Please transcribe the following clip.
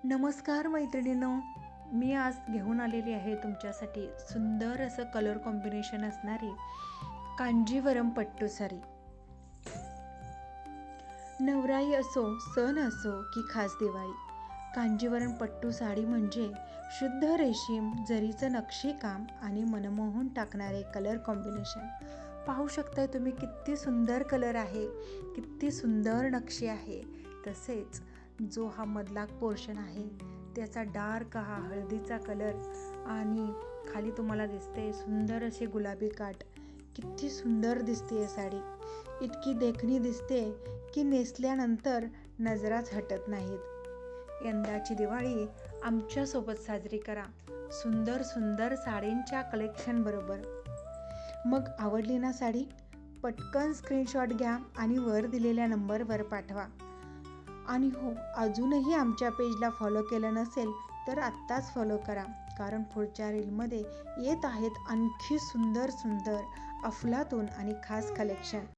नमस्कार मैत्रिणींनो, मी आज घेऊन आलेली आहे तुमच्यासाठी सुंदर असं कलर कॉम्बिनेशन असणारी कांजीवरम पट्टू साडी. नवराई असो, सण असो की खास दिवाळी, कांजीवरम पट्टू साडी म्हणजे शुद्ध रेशीम जरीचं नक्षीकाम आणि मनमोहून टाकणारे कलर कॉम्बिनेशन. पाहू शकताय तुम्ही किती सुंदर कलर आहे, किती सुंदर नक्षी आहे. तसेच जो हा मधला पोर्शन आहे त्याचा डार्क हा हळदीचा कलर आणि खाली तुम्हाला दिसते सुंदर असे गुलाबी काठ. किती सुंदर दिसते साडी, इतकी देखणी दिसते की नेसल्यानंतर नजराच हटत नाहीत. यंदाची दिवाळी आमच्यासोबत साजरी करा सुंदर सुंदर साडींच्या कलेक्शन बरोबर. मग आवडली ना साडी? पटकन स्क्रीनशॉट घ्या आणि वर दिलेल्या नंबरवर पाठवा. आणि हो, अजूनही आमच्या पेजला फॉलो केलं नसेल तर आत्ताच फॉलो करा, कारण पुढच्या रीलमध्ये येत आहेत आणखी सुंदर सुंदर अफलातून आणि खास कलेक्शन.